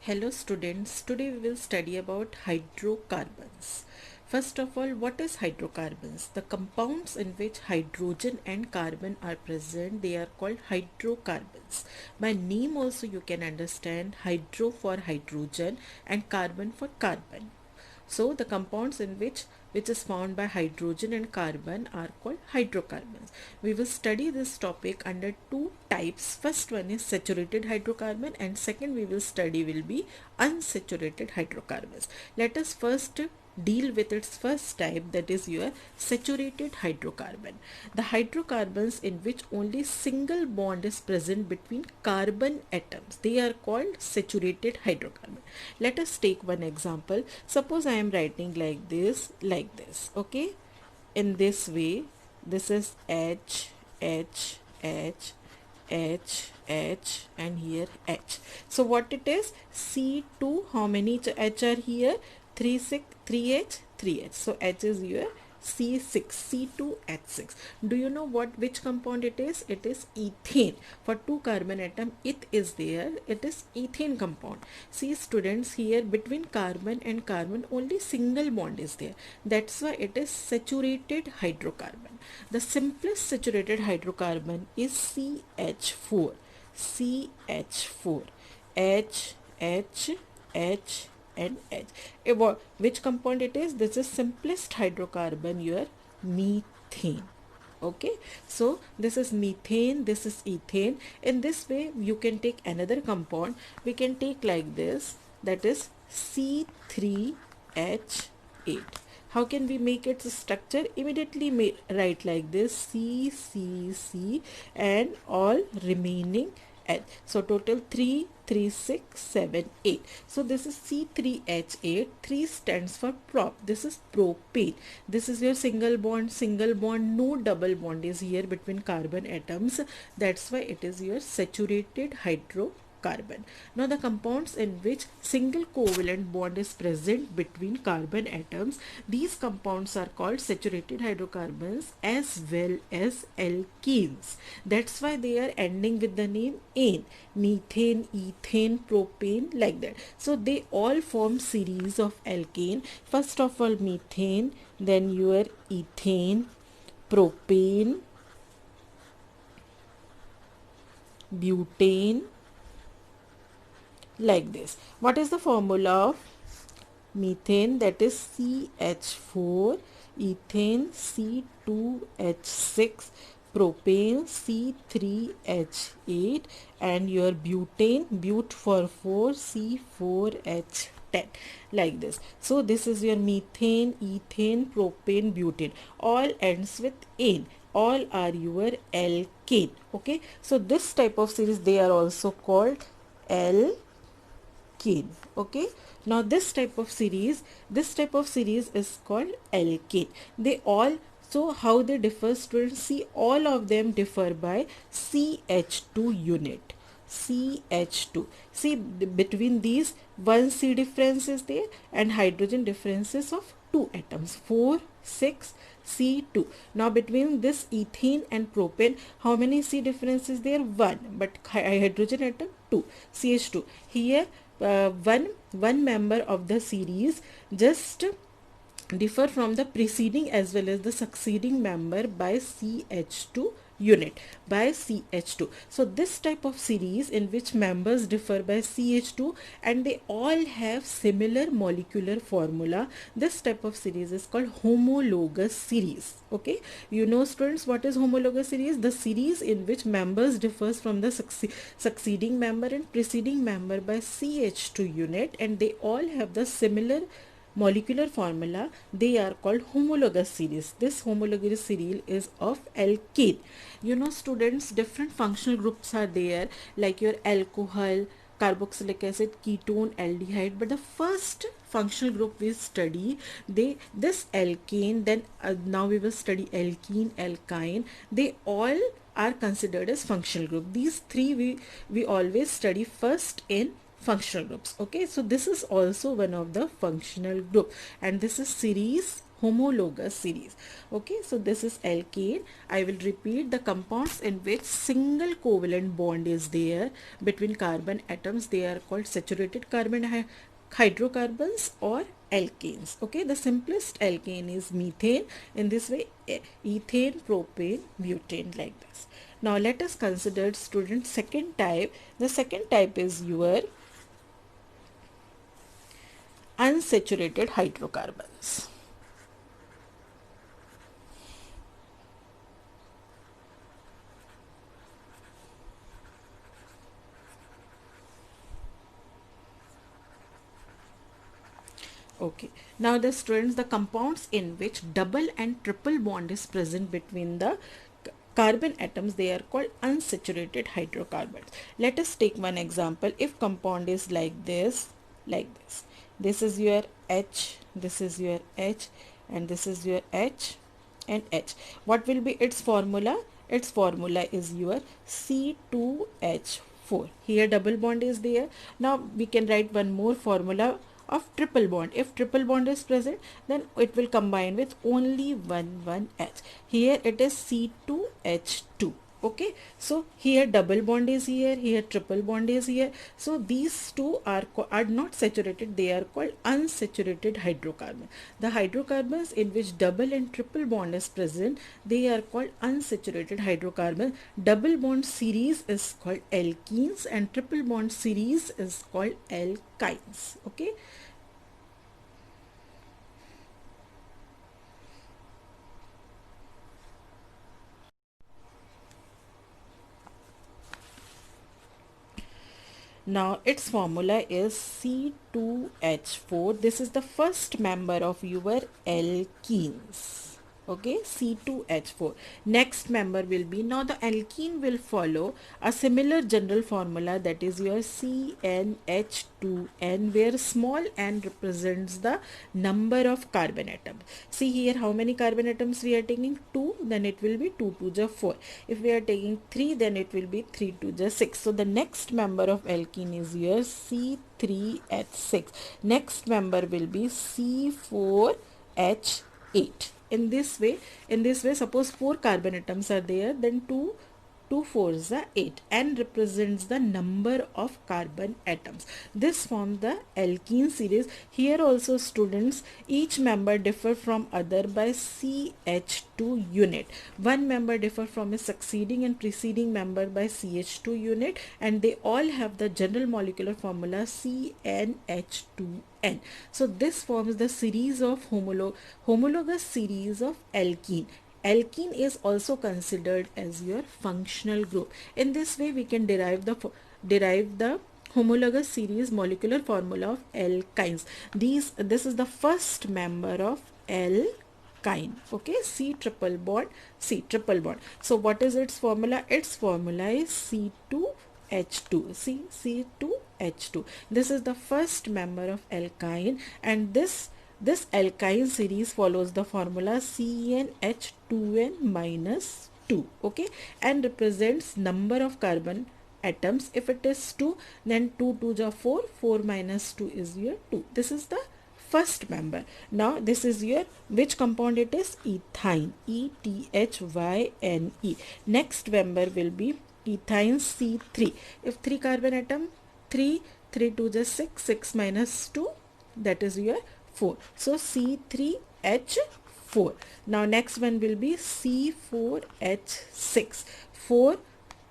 Hello students, today we will study about hydrocarbons. First of all, what is hydrocarbons? The compounds in which hydrogen and carbon are present, they are called hydrocarbons. By name also you can understand hydro for hydrogen and carbon for carbon. So the compounds in which is found by hydrogen and carbon are called hydrocarbons. We will study this topic under two types. First one is saturated hydrocarbon and second we will study will be unsaturated hydrocarbons. Let us first deal with its first type, that is your saturated hydrocarbon. The hydrocarbons in which only single bond is present between carbon atoms, they are called saturated hydrocarbon. Let us take one example. Suppose I am writing like this, okay, in this way. This is H, H, H, H, H, and here H. So what it is? C2, how many H are here? 3, 6, 3H, 3H. So H is your C6, C2H6. Do you know which compound it is? It is ethane. For two carbon atom, it is there. It is ethane compound. See students, here between carbon and carbon only single bond is there. That's why it is saturated hydrocarbon. The simplest saturated hydrocarbon is CH4. CH4. H, H, H, and H. Which compound it is? This is simplest hydrocarbon, your methane. Okay, so this is methane, this is ethane. In this way you can take another compound. We can take like this, that is C3H8. How can we make its structure? Immediately write like this, C, C, C, and all remaining H. So total 3, 3, 6, 7, 8. So this is C3H8. 3 stands for prop. This is propane. This is your single bond, no double bond is here between carbon atoms. That's why it is your saturated hydrocarbon. Now the compounds in which single covalent bond is present between carbon atoms, these compounds are called saturated hydrocarbons as well as alkenes. That's why they are ending with the name ane. Methane, ethane, propane, like that. So they all form series of alkane. First of all methane, then your ethane, propane, butane, like this. What is the formula of methane? That is CH4, ethane C2H6, propane C3H8, and your butane, but for 4, C4H10, like this. So this is your methane, ethane, propane, butane. All ends with ane. All are your alkane. Okay, so this type of series, they are also called alkane. Okay, now this type of series is called alkane. They all, so how they differ, students? See, all of them differ by CH2 unit. CH2. See, between these, one C difference is there and hydrogen differences of 2 atoms, 4, 6, C2. Now between this ethane and propane, how many C differences there? 1, but hydrogen atom 2, CH2. Here one member of the series just differ from the preceding as well as the succeeding member by CH2 unit, by CH2. So this type of series in which members differ by CH2 and they all have similar molecular formula, this type of series is called homologous series. Okay, you know students, what is homologous series? The series in which members differs from the succeeding member and preceding member by CH2 unit and they all have the similar molecular formula. They are called homologous series. This homologous series is of alkane. You know students, different functional groups are there, like your alcohol, carboxylic acid, ketone, aldehyde, but the first functional group we study, this alkane, then now we will study alkene, alkyne. They all are considered as functional group. These three we always study first in functional groups. Okay, so this is also one of the functional group and this is series homologous series. Okay, so this is alkane. I will repeat: the compounds in which single covalent bond is there between carbon atoms, they are called saturated carbon hydrocarbons or alkanes. Okay, the simplest alkane is methane. In this way, ethane, propane, butane, like this. Now let us consider, students, second type. The second type is your unsaturated hydrocarbons. Okay, now the students, the compounds in which double and triple bond is present between the carbon atoms, they are called unsaturated hydrocarbons. Let us take one example. If compound is like this, this is your H, this is your H, and this is your H and H. What will be its formula? Its formula is your C2H4. Here double bond is there. Now we can write one more formula of triple bond. If triple bond is present, then it will combine with only one H. Here it is C2H2. Okay, so here double bond is here, here triple bond is here. So these two are not saturated, they are called unsaturated hydrocarbon. The hydrocarbons in which double and triple bond is present, they are called unsaturated hydrocarbon. Double bond series is called alkenes and triple bond series is called alkynes. Okay. Now its formula is C2H4. This is the first member of your alkenes. Okay, C2H4. Next member will be, now the alkene will follow a similar general formula, that is your CnH2n, where small n represents the number of carbon atoms. See here how many carbon atoms we are taking? 2, then it will be 2 to the 4. If we are taking 3, then it will be 3 to the 6. So the next member of alkene is your C3H6. Next member will be C4H8. In this way, suppose 4 carbon atoms are there, then 2 fours are 8. N represents the number of carbon atoms. This forms the alkene series. Here also, students, each member differ from other by CH2 unit. One member differ from a succeeding and preceding member by CH2 unit, and they all have the general molecular formula CnH2n. So this forms the series of homologous series of alkene. Alkene is also considered as your functional group. In this way, we can derive the homologous series molecular formula of alkynes. This is the first member of alkyne. Okay, C triple bond, C triple bond. So what is its formula? Its formula is C2H2. C2H2. This is the first member of alkyne, and this alkyne series follows the formula CnH2n minus 2. Okay, and represents number of carbon atoms. If it is 2, then 2 2 is 4, 4 minus 2 is your 2. This is the first member. Now this is your, which compound it is? Ethyne, ETHYNE. Next member will be ethyne C3. If 3 carbon atom, 3 3 2 is 6, 6 minus 2, that is your 4. So C3H4. Now next one will be C4H6. 4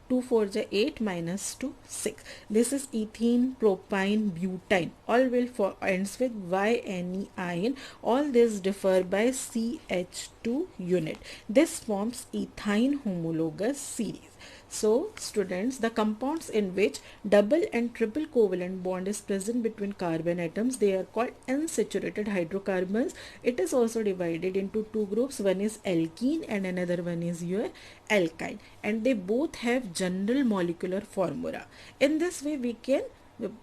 2 4 is 8 minus 2 6. This is ethene, propyne, butane. All will ends with YNE. All these differ by CH2 unit. This forms ethyne homologous series. So students, the compounds in which double and triple covalent bond is present between carbon atoms, they are called unsaturated hydrocarbons. It is also divided into two groups. One is alkene and another one is your alkyne, and they both have general molecular formula. In this way, we can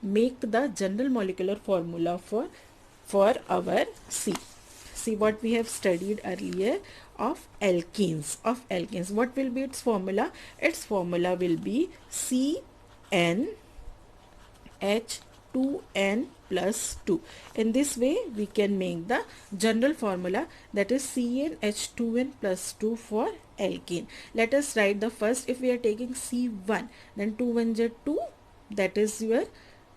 make the general molecular formula for our C. See what we have studied earlier of alkenes. What will be its formula? Its formula will be CnH2n 2n plus 2. In this way we can make the general formula, that is CnH2n plus 2 for alkene. Let us write the first. If we are taking C1, then 2 1 is 2, that is your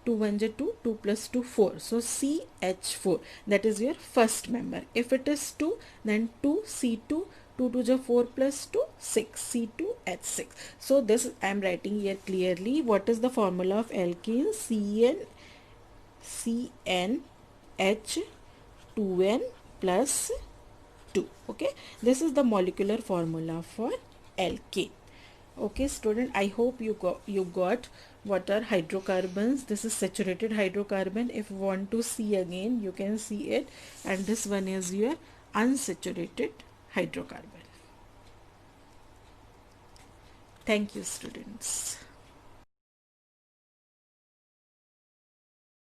2 1 is 2, 2 plus 2 4, so CH4, that is your first member. If it is 2, then 2 C2, 2 2 is 4 plus 2 6, C2H6. So this I am writing here clearly. What is the formula of alkene? CnH2n plus 2. Okay, this is the molecular formula for alkane. Okay student, I hope you got what are hydrocarbons. This is saturated hydrocarbon. If you want to see again, you can see it. And this one is your unsaturated hydrocarbon. Thank you students.